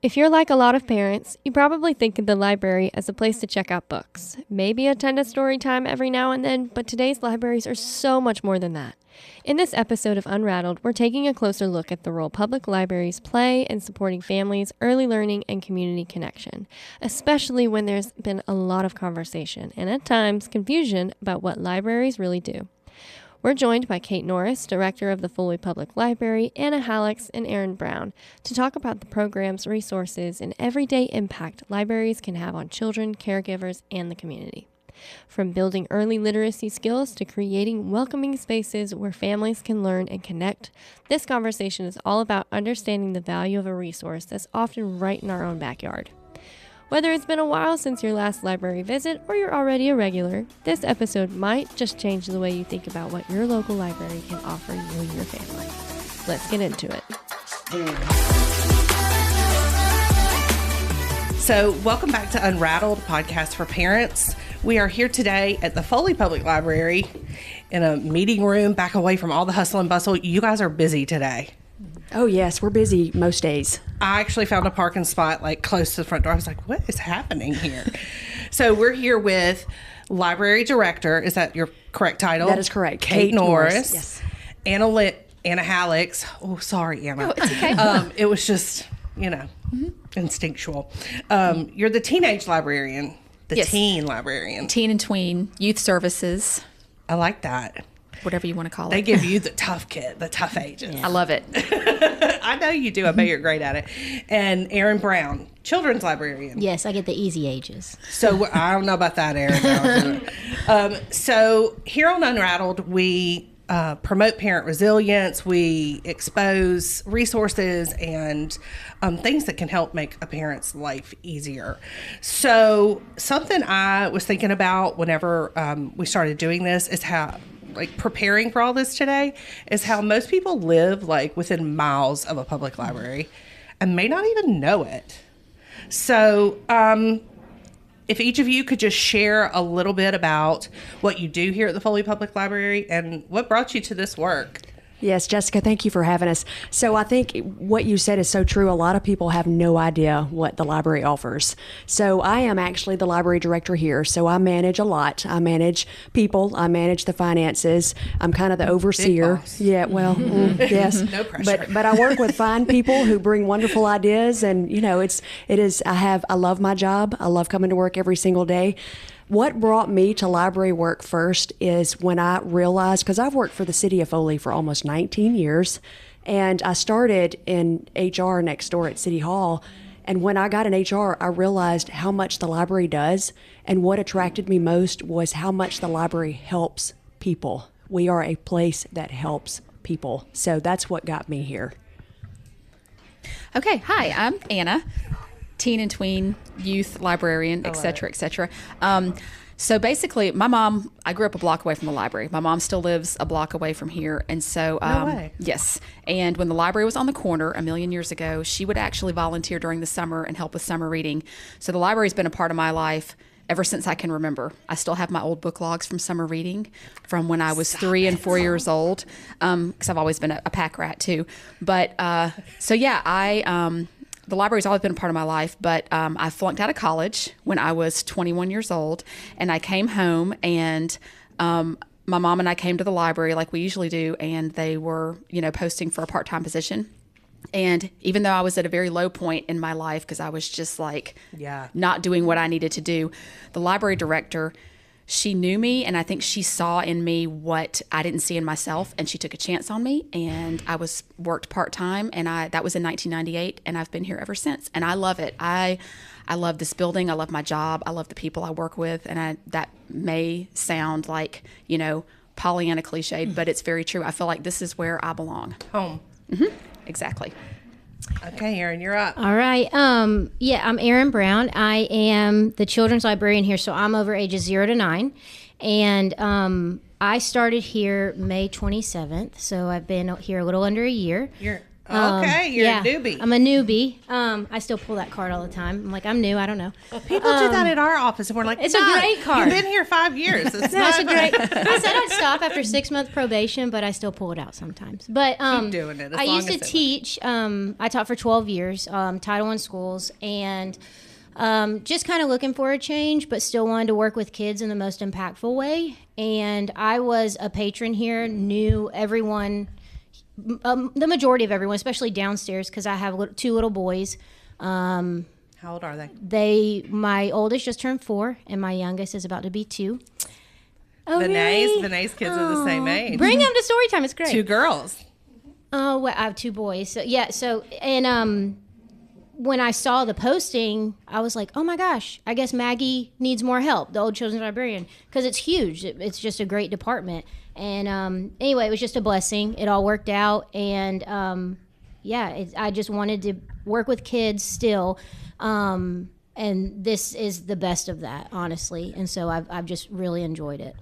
If you're like a lot of parents, you probably think of the library as a place to check out books, maybe attend a story time every now and then, but today's libraries are so much more than that. In this episode of Unrattled, we're taking a closer look at the role public libraries play in supporting families, early learning, and community connection, especially when there's been a lot of conversation and at times confusion about what libraries really do. We're joined by Kate Norris, director of the Foley Public Library, Anna Hallex, and Aaron Brown to talk about the programs, resources, and everyday impact libraries can have on children, caregivers, and the community. From building early literacy skills to creating welcoming spaces where families can learn and connect, this conversation is all about understanding the value of a resource that's often right in our own backyard. Whether it's been a while since your last library visit or you're already a regular, this episode might just change the way you think about what your local library can offer you and your family. Let's get into it. So, welcome back to Unrattled, podcast for parents. We are here today at the Foley Public Library in a meeting room back away from all the hustle and bustle. You guys are busy today. Oh, yes, we're busy most days. I actually found a parking spot like close to the front door. I was like, what is happening here? So we're here with Library Director. Is that your correct title? That is correct. Kate Norris. Yes. Anna Hallex. Oh, sorry, Anna. Oh, it's okay. It was just, instinctual. You're the teenage librarian, Yes. teen librarian. Teen and tween, youth services, I like that. whatever you want to call They it. give you the tough kid, the tough ages. I love it. I know you do. I bet you're great at it. And Aaron Brown, children's librarian. Yes, I get the easy ages. So I don't know about that, Aaron. So here on Unrattled, we promote parent resilience. We expose resources and things that can help make a parent's life easier. So something I was thinking about whenever we started doing this is how, like, preparing for all this today, is how most people live like within miles of a public library and may not even know it. So if each of you could just share a little bit about what you do here at the Foley Public Library and what brought you to this work. Yes, Jessica, thank you for having us. So I think what you said is so true. A lot of people have no idea what the library offers. So I am actually the library director here. So I manage a lot. I manage people. I manage the finances. I'm kind of the overseer. Big boss. Yeah, well, yes. No pressure. But I work with fine people who bring wonderful ideas, and I love my job. I love coming to work every single day. What brought me to library work first is when I realized, because I've worked for the city of Foley for almost 19 years, and I started in HR next door at City Hall. And when I got in HR, I realized how much the library does. And what attracted me most was how much the library helps people. We are a place that helps people. So that's what got me here. Okay, hi, I'm Anna, teen and tween, youth librarian, et cetera, et cetera. So basically, my mom, I grew up a block away from the library. My mom still lives a block away from here. And so, No way. yes. And when the library was on the corner a million years ago, she would actually volunteer during the summer and help with summer reading. So the library's been a part of my life ever since I can remember. I still have my old book logs from summer reading from when I was 3 and 4 years old, because I've always been a pack rat too. But so yeah, the library's always been a part of my life, but I flunked out of college when I was 21 years old, and I came home, and my mom and I came to the library like we usually do, and they were, posting for a part-time position. And even though I was at a very low point in my life because I was just like not doing what I needed to do, the library director, she knew me, and I think she saw in me what I didn't see in myself, and she took a chance on me, and I worked part-time, and that was in 1998, and I've been here ever since, and I love it. I love this building. I love my job. I love the people I work with, and that may sound like, Pollyanna cliched, but it's very true. I feel like this is where I belong. Home. Mm-hmm. Exactly. Okay, Aaron, you're up. All right. I'm Aaron Brown. I am the children's librarian here, so I'm over ages 0 to 9. And I started here May 27th, so I've been here a little under a year. Okay, you're a newbie. I'm a newbie. I still pull that card all the time. I'm like, I'm new. I don't know. People do that at our office, and we're like, it's a great card. You've been here 5 years. It's It's a great. I said I'd stop after 6-month probation, but I still pull it out sometimes. But Keep doing it. I used to teach. I taught for 12 years, Title I schools, and just kind of looking for a change, but still wanted to work with kids in the most impactful way. And I was a patron here, knew everyone. The majority of everyone, especially downstairs, because I have 2 little boys. How old are they? My oldest just turned 4, and my youngest is about to be 2. Oh, Vinay's kids are the same age. Bring them to story time. It's great. 2 girls. Oh, well, I have 2 boys. So yeah. So and when I saw the posting, I was like, oh my gosh, I guess Maggie needs more help. The old children's librarian, because it's huge. It's just a great department. And anyway, it was just a blessing. It all worked out. And I just wanted to work with kids still. And this is the best of that, honestly. And so I've just really enjoyed it.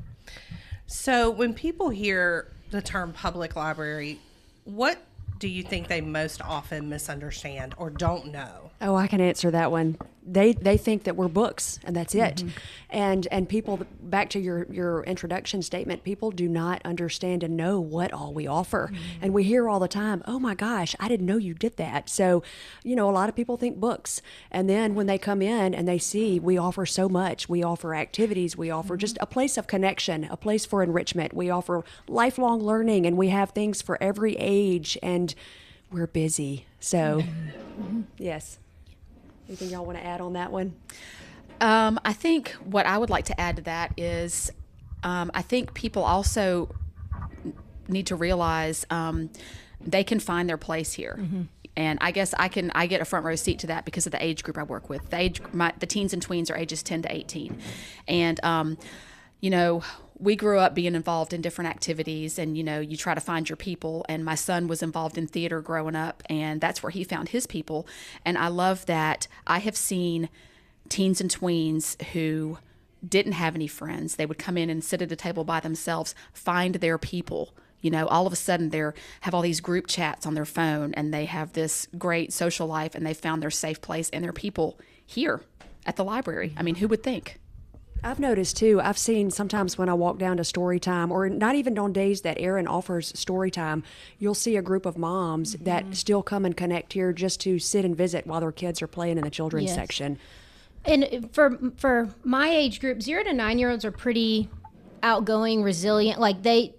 So when people hear the term public library, what do you think they most often misunderstand or don't know? Oh, I can answer that one. They think that we're books and that's it. And people, back to your introduction statement, people do not understand and know what all we offer. And we hear all the time, oh my gosh, I didn't know you did that. So, a lot of people think books. And then when they come in and they see we offer so much, we offer activities, we offer just a place of connection, a place for enrichment. We offer lifelong learning, and we have things for every age, and we're busy. So, yes. Anything y'all want to add on that one? I think what I would like to add to that is I think people also need to realize they can find their place here. And I guess I get a front row seat to that because of the age group I work with. The teens and tweens are ages 10 to 18. And, we grew up being involved in different activities, and, you try to find your people. And my son was involved in theater growing up, and that's where he found his people. And I love that I have seen teens and tweens who didn't have any friends. They would come in and sit at a table by themselves, find their people. All of a sudden they have all these group chats on their phone, and they have this great social life, and they found their safe place and their people here at the library. I mean, who would think? I've noticed too, I've seen sometimes when I walk down to story time, or not even on days that Erin offers story time, you'll see a group of moms that still come and connect here just to sit and visit while their kids are playing in the children's section. And for my age group, 0 to 9-year-olds are pretty outgoing, resilient. Like they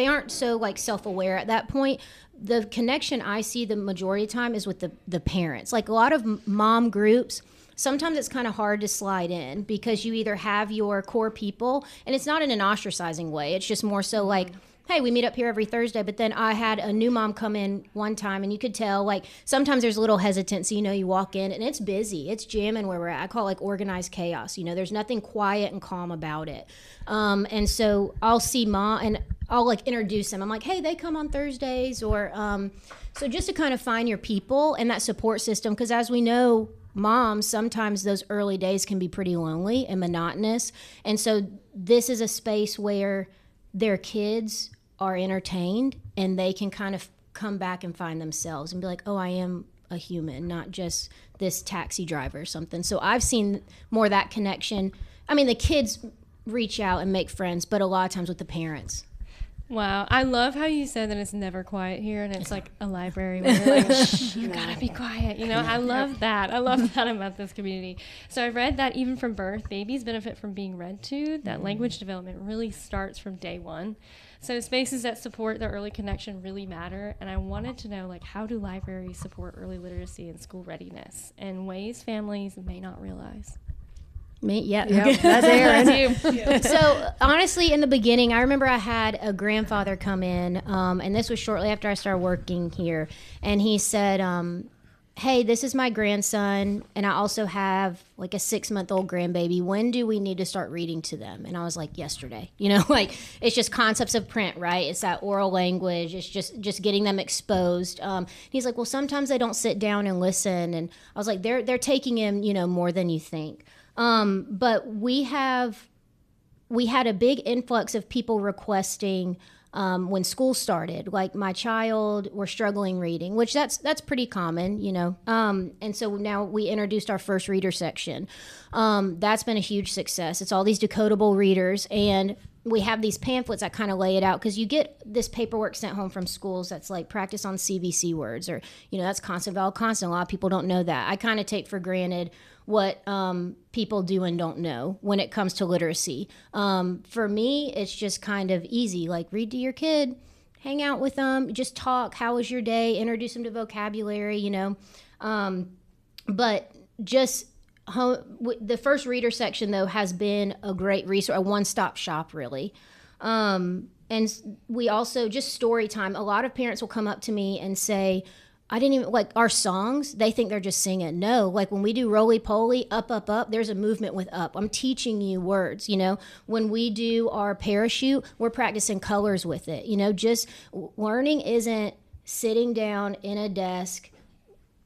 aren't so like self-aware at that point. The connection I see the majority of the time is with the parents. Like a lot of mom groups, sometimes it's kind of hard to slide in because you either have your core people, and it's not in an ostracizing way. It's just more so like, hey, we meet up here every Thursday. But then I had a new mom come in one time, and you could tell, like, sometimes there's a little hesitancy. You walk in, and it's busy. It's jamming where we're at. I call it, like, organized chaos. There's nothing quiet and calm about it. And so I'll see mom, and I'll, like, introduce them. I'm like, hey, they come on Thursdays. Or so just to kind of find your people and that support system, because as we know, moms, sometimes those early days can be pretty lonely and monotonous. And so this is a space where their kids are entertained, and they can kind of come back and find themselves and be like, oh, I am a human, not just this taxi driver or something. So I've seen more of that connection. I mean, the kids reach out and make friends, but a lot of times with the parents. Wow. I love how you said that it's never quiet here, and it's like a library where you're like, shh, you gotta be quiet. I love that. I love that about this community. So I read that even from birth, babies benefit from being read to, that language development really starts from day one. So spaces that support the early connection really matter. And I wanted to know, how do libraries support early literacy and school readiness in ways families may not realize? Me, yeah. That's Erin. So honestly, in the beginning, I remember I had a grandfather come in, and this was shortly after I started working here, and he said, hey, this is my grandson, and I also have like a 6-month-old grandbaby. When do we need to start reading to them? And I was like, yesterday. It's just concepts of print, right? It's that oral language. It's just getting them exposed. He's like, well, sometimes they don't sit down and listen. And I was like, they're taking in, more than you think. But we had a big influx of people requesting when school started. Like my child were struggling reading, which that's pretty common, you know. And so now we introduced our first reader section. That's been a huge success. It's all these decodable readers, and we have these pamphlets that kind of lay it out, because you get this paperwork sent home from schools that's like practice on CVC words, or, you know, that's constant, vowel, constant. A lot of people don't know that. I kind of take for granted what people do and don't know when it comes to literacy. For me, it's just kind of easy, like read to your kid, hang out with them, just talk. How was your day? Introduce them to vocabulary, you know. But just the first reader section, though, has been a great resource, a one-stop shop, really. And we also, just story time. A lot of parents will come up to me and say, I didn't even, like our songs, they think they're just singing. No, like when we do roly-poly, up, up, up, there's a movement with up. I'm teaching you words, you know. When we do our parachute, we're practicing colors with it. You know, just learning isn't sitting down in a desk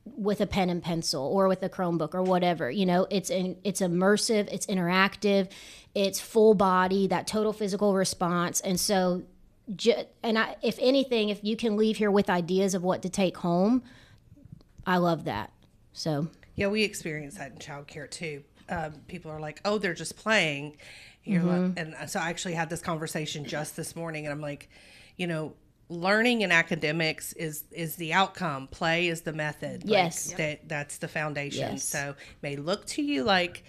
with a pen and pencil or with a Chromebook or whatever. You know, it's immersive, it's interactive, it's full body, that total physical response. And so, if anything, if you can leave here with ideas of what to take home, I love that. So yeah, we experience that in childcare too. People are like, "Oh, they're just playing." You're like, and so I actually had this conversation just this morning, and I'm like, you know, learning in academics is the outcome. Play is the method. Yes, like, that's the foundation. Yes. So it may look to you like,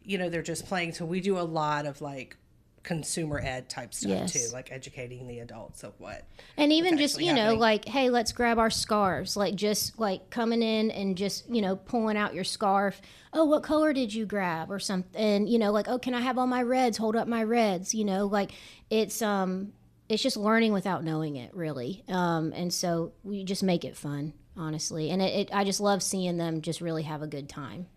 you know, they're just playing. So we do a lot of like consumer ed type stuff Yes. too, like educating the adults of what. And even just, actually you know, happening. like, hey, let's grab our scarves. Like, just like coming in and just, you know, pulling out your scarf. Oh, what color did you grab or something? And, you know, like, oh, can I have all my reds? Hold up my reds. You know, like it's just learning without knowing it, really. And so we just make it fun, honestly. And I just love seeing them just really have a good time.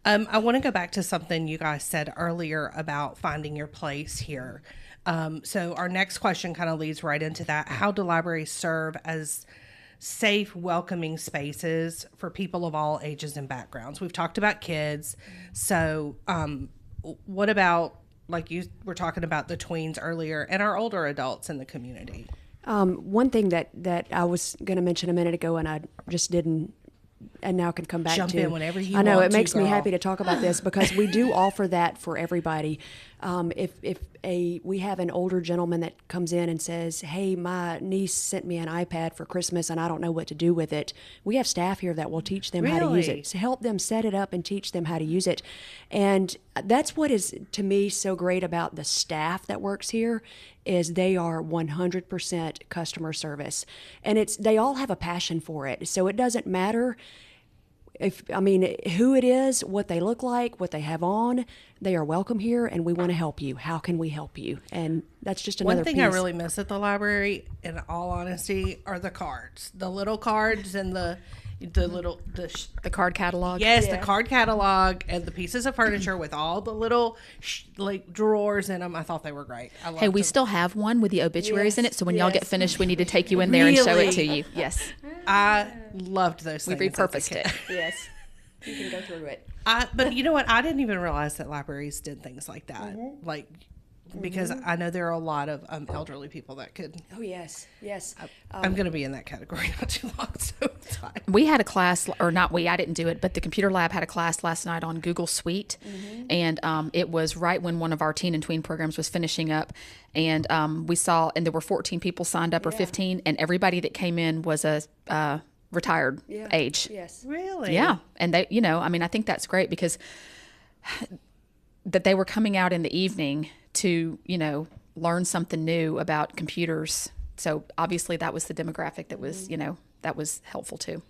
I want to go back to something you guys said earlier about finding your place here. So our next question kind of leads right into that. How do libraries serve as safe, welcoming spaces for people of all ages and backgrounds? We've talked about kids. So what about, like you were talking about the tweens earlier, and our older adults in the community? One thing that I was going to mention a minute ago, and I just didn't, and now can come back Jump to. in whenever you I know want it makes to, me girl. happy to talk about this because we do offer that for everybody. If we have an older gentleman that comes in and says, "Hey, my niece sent me an iPad for Christmas and I don't know what to do with it," we have staff here that will teach them how to use Really? it, to help them set it up and teach them how to use it. And that's what is to me so great about the staff that works here is they are 100% customer service, and they all have a passion for it. So it doesn't matter who it is, what they look like, what they have on. They are welcome here, and we want to help you. How can we help you? And that's just another One thing piece. I really miss at the library, in all honesty, are the cards, the little cards and the card catalog. Yes, the card catalog and the pieces of furniture with all the little like drawers in them. I thought they were great. I loved Hey, we them. still have one with the obituaries in it. So when y'all get Yes. finished, we need to take you in there and show it to Really? you. Yes, I loved those we things. as a repurposed kid. it. Yes, you can go through it. But you know what? I didn't even realize that libraries did things like that. Mm-hmm. Like, because I know there are a lot of elderly people that could. Oh yes, yes. I'm going to be in that category not too long, so it's fine. We had a class, or not we, I didn't do it, but the computer lab had a class last night on Google Suite. And it was right when one of our teen and tween programs was finishing up. And we saw, and there were 14 people signed up or 15, and everybody that came in was a retired age. Yes. Really? Yeah. And they, I think that's great because that they were coming out in the evening to, learn something new about computers. So obviously that was the demographic that was, that was helpful too.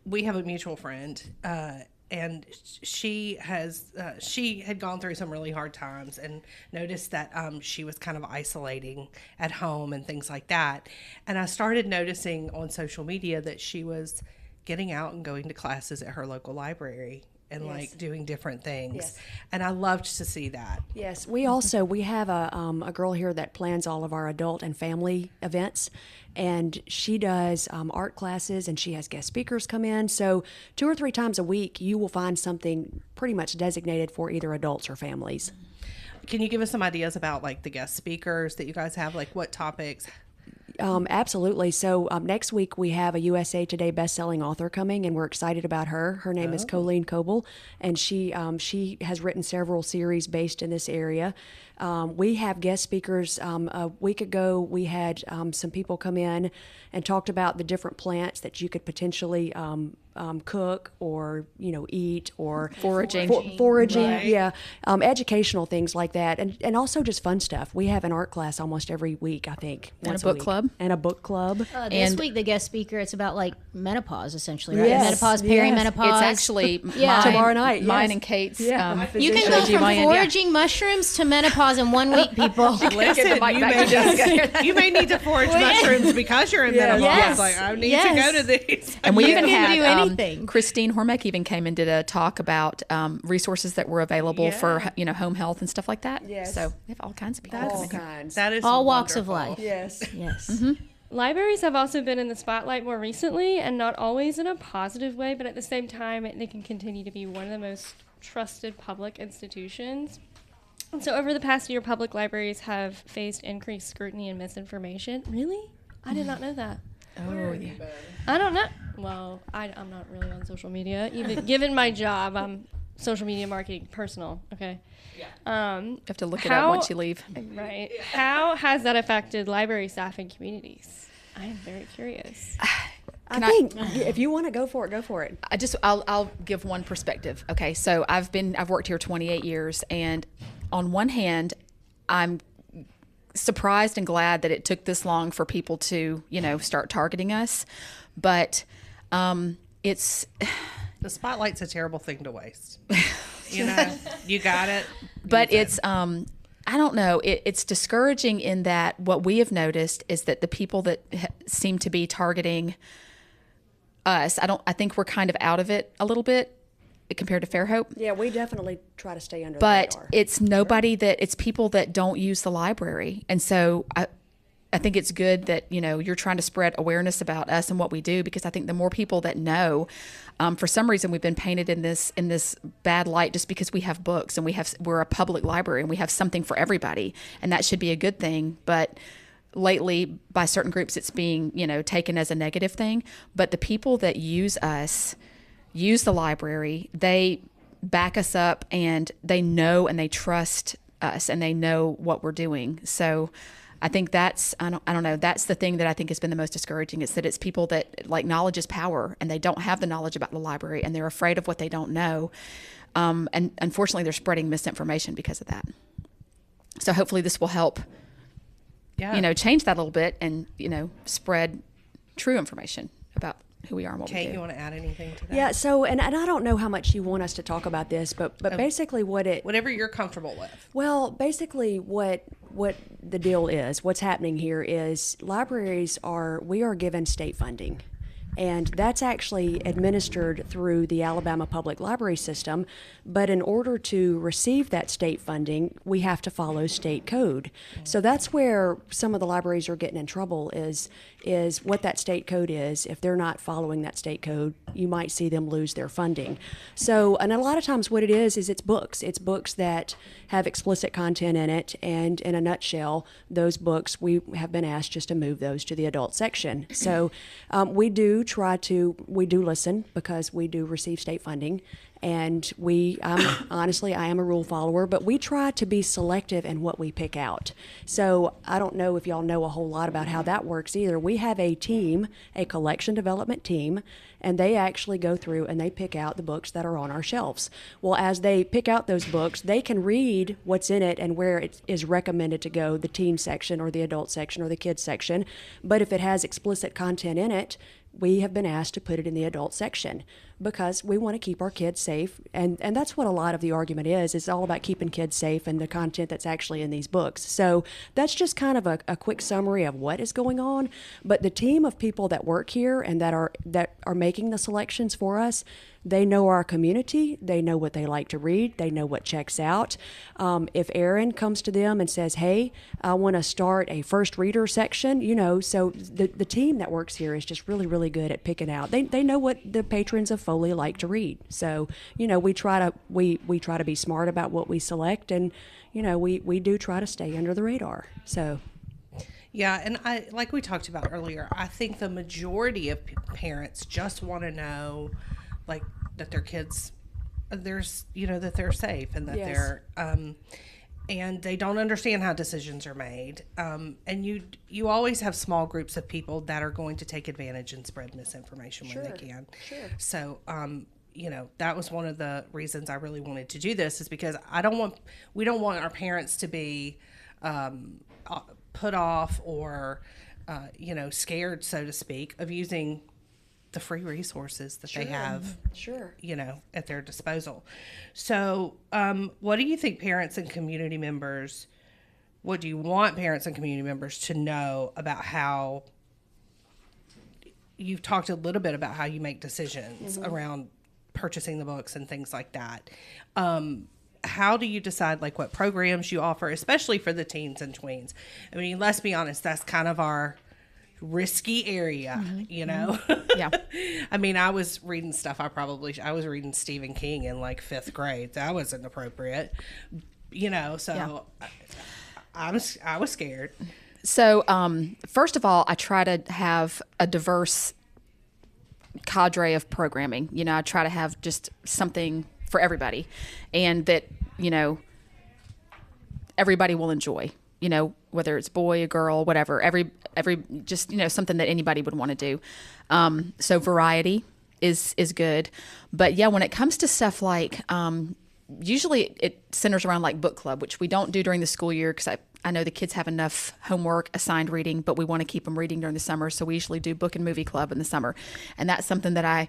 We have a mutual friend, and she had gone through some really hard times and noticed that she was kind of isolating at home and things like that. And I started noticing on social media that she was getting out and going to classes at her local library and like doing different things. Yes. And I loved to see that. Yes, we have a girl here that plans all of our adult and family events, and she does art classes, and she has guest speakers come in. So 2 or 3 times a week, you will find something pretty much designated for either adults or families. Can you give us some ideas about like the guest speakers that you guys have? Like what topics? Absolutely. So next week we have a USA Today best-selling author coming, and we're excited about her. Her name is Colleen Coble, and she has written several series based in this area. We have guest speakers. A week ago, we had some people come in and talked about the different plants that you could potentially cook or eat or Foraging. foraging, Right. yeah, educational things like that, and also just fun stuff. We have an art class almost every week, I think, And a once book week. club. And a book club. This And- week, the guest speaker, it's about like menopause, essentially, right? Yes. Menopause, Yes. perimenopause. It's actually Yeah. Tomorrow night, mine yes. and Kate's. Yeah. You can physician. go from OGYN, yeah. foraging mushrooms to menopause in 1 week, people. Listen, the mic you back may, to Jessica. you may need to forage mushrooms because you're in Yes. menopause. Yes. Like, I need Yes. to go to these. And we You even can had do anything. Christine Hormeck even came and did a talk about resources that were available for home health and stuff like that. Yes. So we have all kinds of people. All coming. kinds. That is All walks of wonderful. life. Yes. Yes. Libraries have also been in the spotlight more recently, and not always in a positive way, but at the same time, they can continue to be one of the most trusted public institutions. And so over the past year, public libraries have faced increased scrutiny and misinformation. Really? I did not know that. Oh, yeah. I don't know. Well, I'm not really on social media. Even given my job, I'm social media marketing, personal. Okay. You have to look it How- up once you leave. Right. How has that affected library staff and communities? I am very curious. I think if you want to go for it, go for it. I'll give one perspective. Okay, so I've worked here 28 years, and on one hand, I'm surprised and glad that it took this long for people to start targeting us, but it's The spotlight's a terrible thing to waste. You got it. but Use it's I don't know. It's discouraging in that what we have noticed is that the people that seem to be targeting us, I think we're kind of out of it a little bit compared to Fairhope. Yeah, we definitely try to stay under But the radar. it's it's people that don't use the library. And so I think it's good that, you're trying to spread awareness about us and what we do, because I think the more people that know, for some reason we've been painted in this bad light just because we have books and we're a public library and we have something for everybody, and that should be a good thing. But lately by certain groups it's being, taken as a negative thing. But the people that use us, use the library, they back us up, and they know and they trust us, and they know what we're doing. So I think that's, I don't know, that's the thing that I think has been the most discouraging, is that it's people that, like, knowledge is power, and they don't have the knowledge about the library, and they're afraid of what they don't know. And unfortunately, they're spreading misinformation because of that. So hopefully this will help, change that a little bit, and, spread true information about who we are and what we Kate, do. you want to add anything to that? Yeah, so, and I don't know how much you want us to talk about this, but basically Whatever you're comfortable with. basically what the deal is, what's happening here is we are given state funding. And that's actually administered through the Alabama Public Library System. But in order to receive that state funding, we have to follow state code. So that's where some of the libraries are getting in trouble, is what that state code is. If they're not following that state code, you might see them lose their funding. So, and a lot of times what it is it's books. It's books that have explicit content in it. And in a nutshell, those books, we have been asked just to move those to the adult section. So we do listen, because we do receive state funding, and honestly, I am a rule follower, but we try to be selective in what we pick out. So I don't know if y'all know a whole lot about how that works either. We have a team, a collection development team, and they actually go through and they pick out the books that are on our shelves. Well, as they pick out those books, they can read what's in it and where it is recommended to go, the teen section or the adult section or the kids section. But if it has explicit content in it, we have been asked to put it in the adult section, because we want to keep our kids safe. And that's what a lot of the argument is. It's all about keeping kids safe and the content that's actually in these books. So that's just kind of a quick summary of what is going on. But the team of people that work here and that are making the selections for us, They know our community. They know what they like to read. They know what checks out. If Erin comes to them and says, hey, I want to start a first reader section, so the team that works here is just really, really good at picking out. They know what the patrons of Foley like to read. So, we try to be smart about what we select, and, we do try to stay under the radar. So. Yeah, and like we talked about earlier, I think the majority of parents just want to know, like, that their kids, that they're safe and that they're, and they don't understand how decisions are made. And you always have small groups of people that are going to take advantage and spread misinformation when they can. Sure. So, that was one of the reasons I really wanted to do this, is because we don't want our parents to be put off or, scared, so to speak, of using the free resources that they have, at their disposal. So, what do you think what do you want parents and community members to know about how, you've talked a little bit about how you make decisions around purchasing the books and things like that. How do you decide, like, what programs you offer, especially for the teens and tweens? I mean, let's be honest, that's kind of our risky area, Yeah. I mean, I was reading stuff I was reading Stephen King in like 5th grade. That wasn't appropriate, so I was scared. So, first of all, I try to have a diverse cadre of programming. I try to have just something for everybody, and that, everybody will enjoy, whether it's boy, a girl, whatever, every just, something that anybody would want to do. So variety is good. But yeah, when it comes to stuff like, usually it centers around like book club, which we don't do during the school year, because I know the kids have enough homework, assigned reading, but we want to keep them reading during the summer. So we usually do book and movie club in the summer. And that's something that I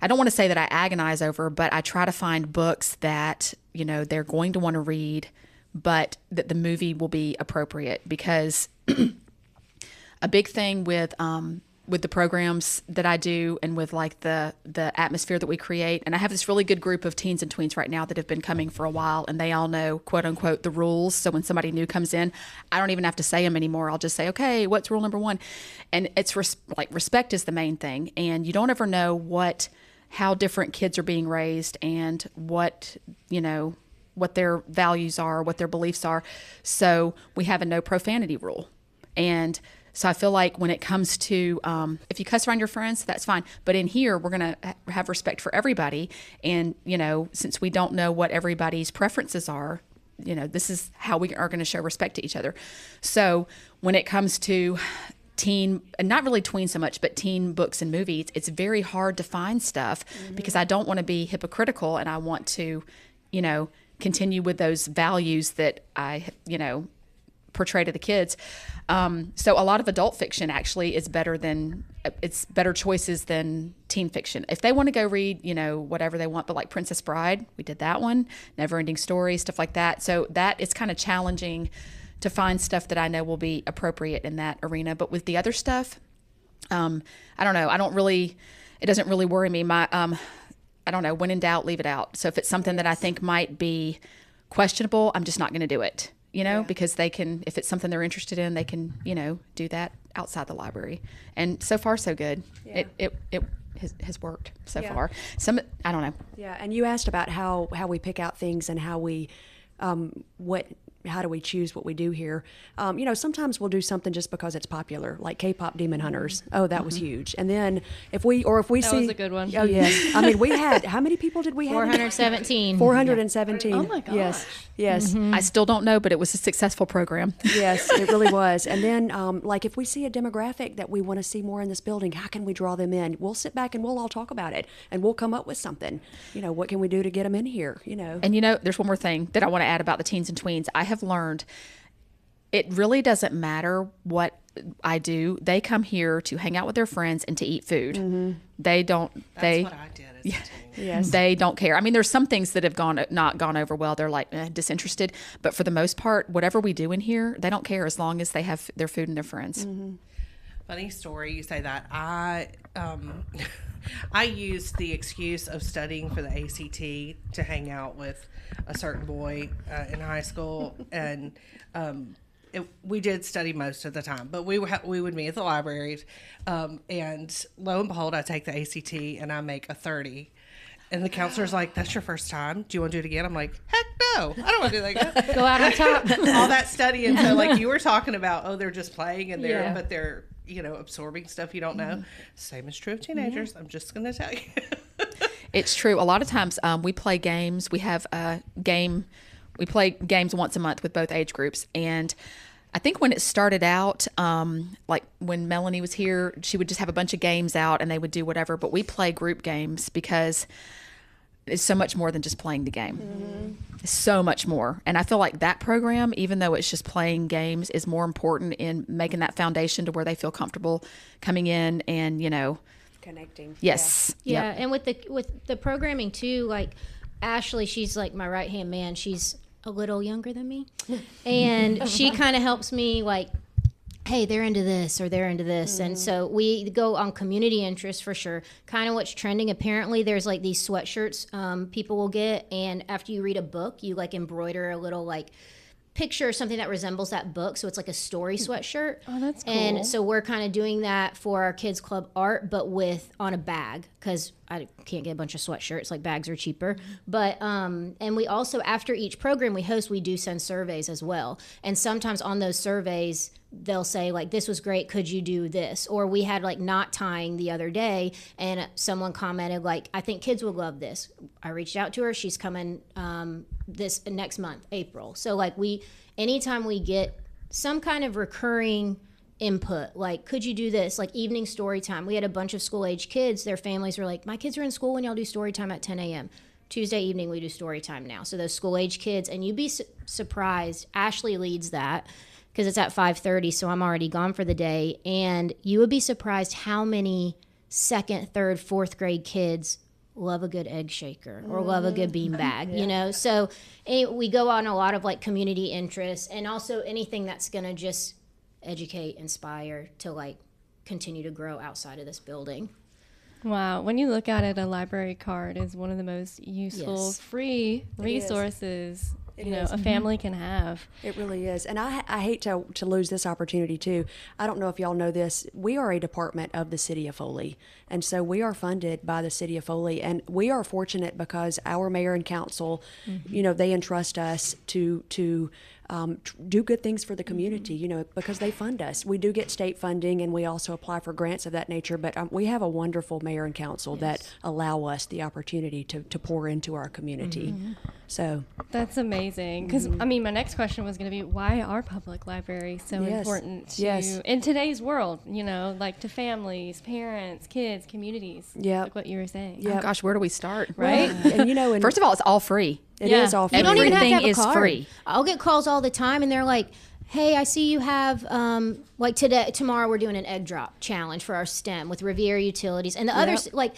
don't want to say that I agonize over, but I try to find books that, they're going to want to read, but that the movie will be appropriate. Because a big thing with the programs that I do, and with like the atmosphere that we create, and I have this really good group of teens and tweens right now that have been coming for a while, and they all know, quote unquote, the rules. So when somebody new comes in, I don't even have to say them anymore. I'll just say, okay, what's rule number 1? And it's respect is the main thing. And you don't ever know how different kids are being raised, and what their values are, what their beliefs are. So we have a no profanity rule. And so I feel like when it comes to, if you cuss around your friends, that's fine. But in here, we're going to have respect for everybody. And, since we don't know what everybody's preferences are, this is how we are going to show respect to each other. So when it comes to teen, and not really tween so much, but teen books and movies, it's very hard to find stuff, because I don't want to be hypocritical, and I want to, continue with those values that I, portray to the kids. So a lot of adult fiction actually is it's better choices than teen fiction. If they want to go read, whatever they want, but like Princess Bride, we did that one, Never Ending Story, stuff like that. So that it's kind of challenging to find stuff that I know will be appropriate in that arena. But with the other stuff, I don't know. It doesn't really worry me. I don't know, when in doubt, leave it out. So if it's something that I think might be questionable, I'm just not going to do it, because they can, if it's something they're interested in, they can, do that outside the library. And so far, so good. Yeah. It has worked so far. I don't know. Yeah. And you asked about how we pick out things, and how we, how do we choose what we do here? Sometimes we'll do something just because it's popular, like K-pop Demon Hunters. Oh, that was huge. And then if we that see, was a good one. Oh yes, I mean we had, how many people did we have? 417. 417. Oh my gosh. Yes. I still don't know, but it was a successful program. Yes, it really was. And then like if we see a demographic that we want to see more in this building, how can we draw them in? We'll sit back and we'll all talk about it, and we'll come up with something. What can we do to get them in here? And there's one more thing that I want to add about the teens and tweens. I have learned it really doesn't matter what I do. They come here to hang out with their friends and to eat food. They don't. That's what I did as a teen. Yes. They don't care. I mean, there's some things that have not gone over well. They're like disinterested. But for the most part, whatever we do in here, they don't care as long as they have their food and their friends. Funny story, you say that. I used the excuse of studying for the ACT to hang out with a certain boy in high school, and we did study most of the time, but we would meet at the libraries, and lo and behold, I take the ACT and I make a 30. And the counselor's like, "That's your first time. Do you want to do it again?" I'm like, "Heck no, I don't want to do that again." Go out on top. All that studying. So like you were talking about, they're just playing and but they're, absorbing stuff you don't know. Same is true of teenagers. I'm just going to tell you. It's true. A lot of times we play games. We have a game. We play games once a month with both age groups. And I think when it started out, like when Melanie was here, she would just have a bunch of games out and they would do whatever. But we play group games because it's so much more than just playing the game. It's so much more. And I feel like that program, even though it's just playing games, is more important in making that foundation to where they feel comfortable coming in and, Connecting. Yes. Yeah, Yep. and with the programming too, like Ashley, she's like my right hand man. She's a little younger than me, and she kind of helps me like, hey, they're into this or they're into this, and so we go on community interest for sure. Kind of what's trending. Apparently, there's like these sweatshirts people will get, and after you read a book, you like embroider a little like picture or something that resembles that book, so it's like a story sweatshirt. Oh, that's cool. And so we're kind of doing that for our kids club art, but on a bag, because I can't get a bunch of sweatshirts, like bags are cheaper. But and we also, after each program we host, we do send surveys as well, and sometimes on those surveys they'll say like, this was great, could you do this? Or we had like knot tying the other day, and someone commented like, I think kids would love this. I reached out to her, she's coming this next month, April. So like anytime we get some kind of recurring input, like, could you do this? Like evening story time. We had a bunch of school age kids, their families were like, my kids are in school when y'all do story time at 10 a.m. Tuesday evening we do story time now. So those school age kids, and you'd be surprised, Ashley leads that because it's at 5:30, so I'm already gone for the day, and you would be surprised how many second, third, fourth grade kids love a good egg shaker or love a good bean bag, So we go on a lot of like community interests, and also anything that's going to just educate, inspire to like continue to grow outside of this building. Wow. When you look at it, a library card is one of the most useful, free resources a family can have. It really is. And I hate to lose this opportunity too. I don't know if y'all know this. We are a department of the city of Foley. And so we are funded by the city of Foley. And we are fortunate because our mayor and council, they entrust us to do good things for the community, because they fund us. We do get state funding, and we also apply for grants of that nature. But we have a wonderful mayor and council that allow us the opportunity to pour into our community. So that's amazing. Because my next question was going to be, why are public libraries so important to in today's world? Like to families, parents, kids, communities. Yeah, like what you were saying. Yeah. Oh gosh, where do we start? Right. And first of all, it's all free. It is all free. You don't even have to have a is card. Free. I'll get calls all the time, and they're like, hey, I see you have, tomorrow we're doing an egg drop challenge for our STEM with Riviera Utilities. And the others, like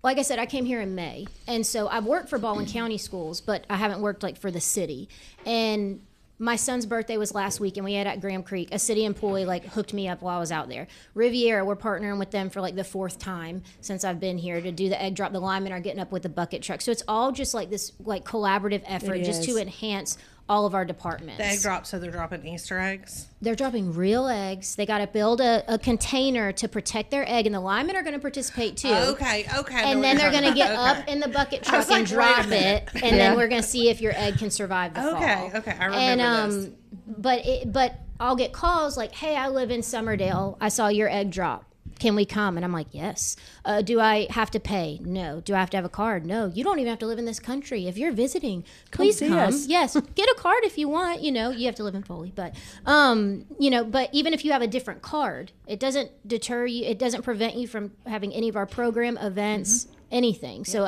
I said, I came here in May. And so I've worked for Baldwin County schools, but I haven't worked for the city. And my son's birthday was last week, and we had at Graham Creek, a city employee hooked me up while I was out there. Riviera, we're partnering with them for the fourth time since I've been here to do the egg drop. The linemen are getting up with the bucket truck. So it's all just this collaborative effort just to enhance all of our departments. The egg drop, so they're dropping Easter eggs? They're dropping real eggs. They got to build a container to protect their egg, and the linemen are going to participate too. Okay. And then they're going to get up in the bucket truck and drop it, and then we're going to see if your egg can survive the fall. Okay, I remember this. But I'll get calls like, hey, I live in Summerdale. I saw your egg drop. Can we come? And I'm like, yes. Do I have to pay? No. Do I have to have a card? No. You don't even have to live in this country. If you're visiting, please come. Yes. Get a card if you want. You have to live in Foley. But, but even if you have a different card, it doesn't deter you. It doesn't prevent you from having any of our program events, anything. So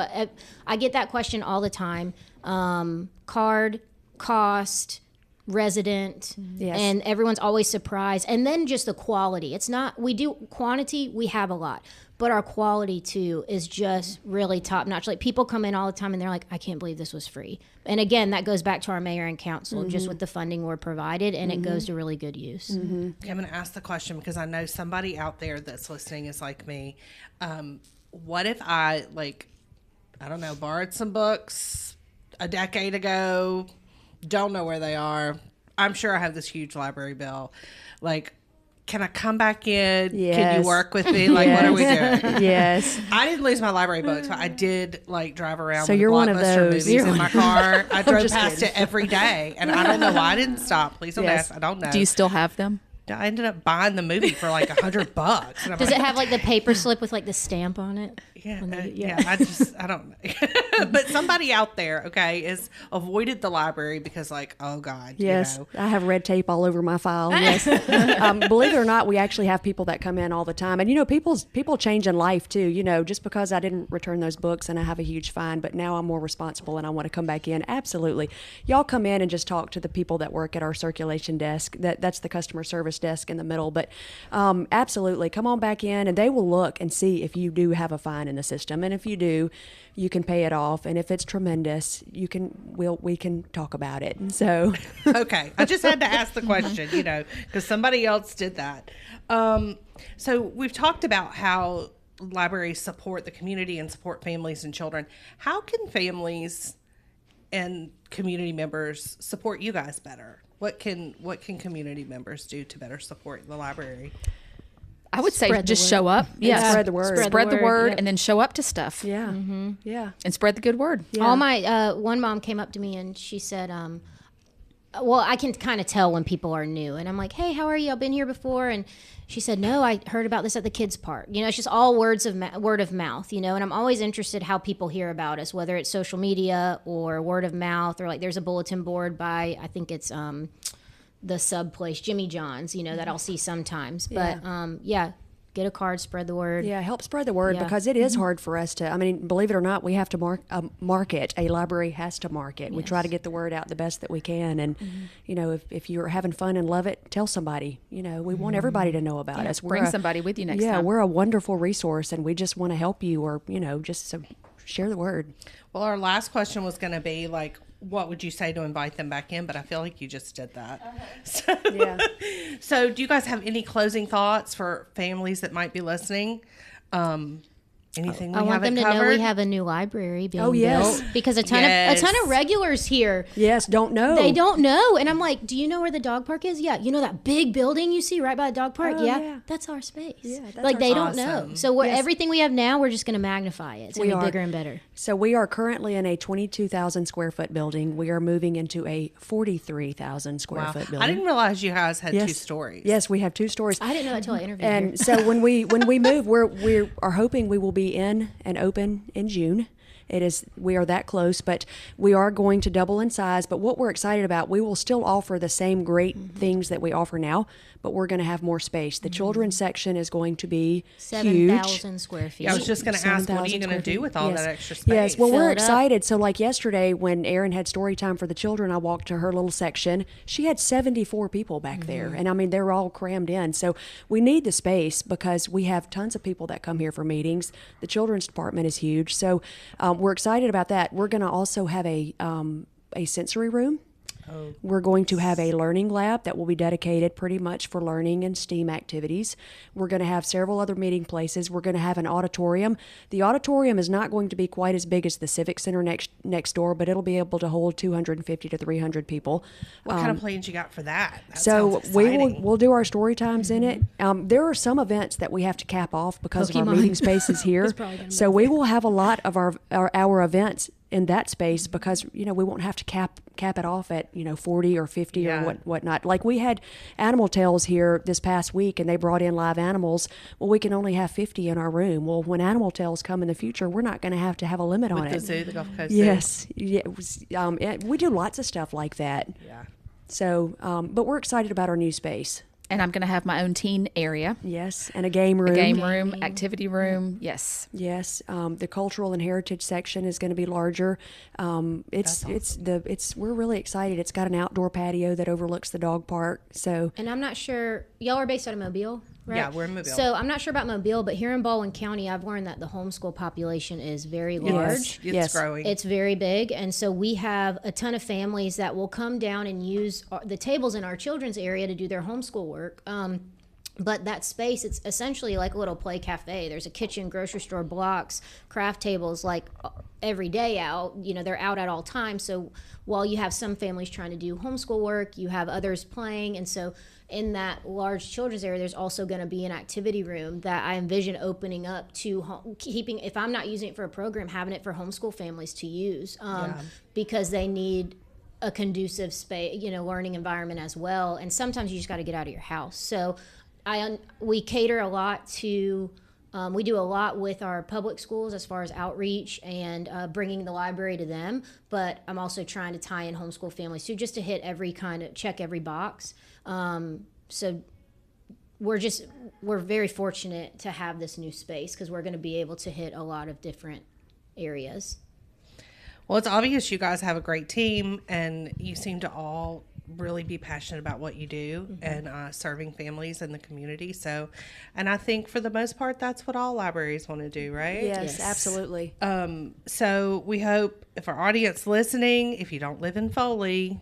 I get that question all the time. Card, cost, resident, and everyone's always surprised. And then just the quality. It's not, we do quantity, we have a lot, but our quality too is just really top notch. Like people come in all the time and they're like, I can't believe this was free. And again, that goes back to our mayor and council, just with the funding we're provided, and it goes to really good use. Okay, I'm going to ask the question because I know somebody out there that's listening is like me. What if I, like, I don't know, borrowed some books a decade ago, don't know where they are. I'm sure I have this huge library bill. Like, can I come back in? Yes. Can you work with me? Like, what are we doing? Yes. I didn't lose my library books, but I did, like, drive around So with you're one of Blockbuster those. movies You're in my car. I drove just past kidding. it every day, and I don't know why I didn't stop. Please don't Yes. ask. I don't know. Do you still have them? I ended up buying the movie for like $100. And I'm Does like, it have like the paper slip with like the stamp on it? Yeah, I don't know. But somebody out there, okay, has avoided the library because, like, oh God, Yes, you know. I have red tape all over my file. Yes, believe it or not, we actually have people that come in all the time, and you know, people change in life too. You know, just because I didn't return those books and I have a huge fine, but now I'm more responsible and I want to come back in. Absolutely, y'all come in and just talk to the people that work at our circulation desk. That's the customer service desk in the middle. But absolutely, come on back in, and they will look and see if you do have a fine in the system, and if you do, you can pay it off, and if it's tremendous, we can talk about it. And so Okay, I just had to ask the question, you know, because somebody else did that. So we've talked about how libraries support the community and support families and children. How can families and community members support you guys better? What can community members do to better support the library? I would say Spread the just word. show up. Yeah, spread the word. Spread the word, yeah. and then show up to stuff. yeah, yeah. And spread the good word. Yeah. All my one mom came up to me and she said, well, I can kind of tell when people are new, and I'm like, hey, how are you? I've been here before. And she said, no, I heard about this at the kids park. You know, it's just all word of mouth, you know, and I'm always interested how people hear about us, whether it's social media or word of mouth, or like there's a bulletin board by, I think it's the sub place, Jimmy John's, you know, that I'll see sometimes. But yeah, get a card, spread the word. Yeah, help spread the word, Yeah. because it is hard for us to, I mean, believe it or not, we have to market. A library has to market. We try to get the word out the best that we can. And, you know, if you're having fun and love it, tell somebody. You know, we want everybody to know about us. Bring somebody with you next Yeah, time. we're a wonderful resource, and we just want to help you, or, you know, just so share the word. Well, our last question was going to be like, what would you say to invite them back in? But I feel like you just did that. So, Yeah. so do you guys have any closing thoughts for families that might be listening? Anything we I want haven't them to covered? know we have a new library being Oh, yes. built, because a ton Yes. of regulars here. Yes, don't know. They don't know. And I'm like, do you know where the dog park is? Yeah. You know that big building you see right by the dog park? Oh, yeah. yeah. That's our space. Yeah, that's like our they space. don't know. Awesome. So Yes. everything we have now, we're just going to magnify it. It's going We to be are. bigger and better. So we are currently in a 22,000 square foot building. We are moving into a 43,000 square Wow. foot building. I didn't realize you guys had Yes. 2 stories. Yes, we have 2 stories. I didn't know that until I interviewed And her. so when we move, we are hoping we will be in and open in June. We are that close, but we are going to double in size. But what we're excited about, we will still offer the same great things that we offer now, but we're going to have more space. The children's section is going to be huge. 7,000 square feet. I was just going to ask, what are you 7,000 going to square do feet. with all Yes. that extra space? Yes, well, Fill we're it up. excited. So, like yesterday, when Erin had story time for the children, I walked to her little section. She had 74 people back there, and I mean, they were all crammed in. So, we need the space because we have tons of people that come here for meetings. The children's department is huge, so we're excited about that. We're going to also have a sensory room. We're going to have a learning lab that will be dedicated pretty much for learning and STEAM activities. We're going to have several other meeting places. We're going to have an auditorium. The auditorium is not going to be quite as big as the Civic Center next door, but it'll be able to hold 250 to 300 people. What kind of plans you got for that? That So sounds we exciting. we'll do our story times in it. There are some events that we have to cap off because of our Pokemon. meeting spaces here. probably gonna So we will have a lot of our events in that space because, you know, we won't have to cap it off at, you know, 40 or 50 Yeah. or whatnot. Like we had Animal Tales here this past week and they brought in live animals. Well, we can only have 50 in our room. Well, when Animal Tales come in the future, we're not going to have a limit on With the it. zoo, the Gulf Coast Zoo. Yes. Yeah, we do lots of stuff like that. Yeah. So, but we're excited about our new space. And I'm going to have my own teen area, Yes, and a game room. game room, activity room. Yes. Yes, the cultural and heritage section is going to be larger. We're really excited. It's got an outdoor patio that overlooks the dog park. So And I'm not sure, y'all are based out of Mobile? right? Yeah, we're in Mobile. So I'm not sure about Mobile, but here in Baldwin County, I've learned that the homeschool population is very large. It's growing. It's very big. And so we have a ton of families that will come down and use the tables in our children's area to do their homeschool work. But that space, it's essentially like a little play cafe. There's a kitchen, grocery store, blocks, craft tables, like every day out. You know, they're out at all times. So while you have some families trying to do homeschool work, you have others playing. And so in that large children's area, there's also going to be an activity room that I envision opening up to keeping, if I'm not using it for a program, having it for homeschool families to use, because they need a conducive space, learning environment as well. And sometimes you just got to get out of your house. So we cater a lot to, we do a lot with our public schools as far as outreach and bringing the library to them. But I'm also trying to tie in homeschool families too, just to hit check every box. So we're very fortunate to have this new space because we're going to be able to hit a lot of different areas. Well, it's obvious you guys have a great team, and you seem to all really be passionate about what you do and serving families in the community. So, and I think for the most part, that's what all libraries want to do, right? Yes, absolutely. So we hope if our audience listening, if you don't live in Foley,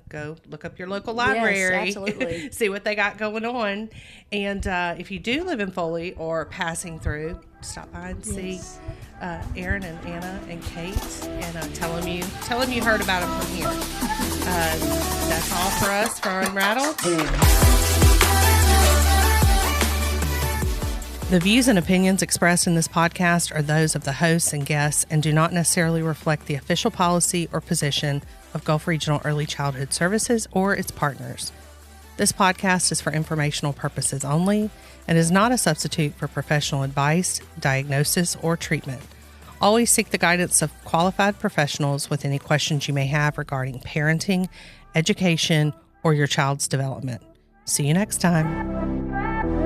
go look up your local library. Yes, absolutely. See what they got going on. And if you do live in Foley or passing through, stop by and see Aaron and Anna and Kate, and tell them you heard about them from here. That's all for us for Unrattled. The views and opinions expressed in this podcast are those of the hosts and guests and do not necessarily reflect the official policy or position of Gulf Regional Early Childhood Services or its partners. This podcast is for informational purposes only and is not a substitute for professional advice, diagnosis, or treatment. Always seek the guidance of qualified professionals with any questions you may have regarding parenting, education, or your child's development. See you next time.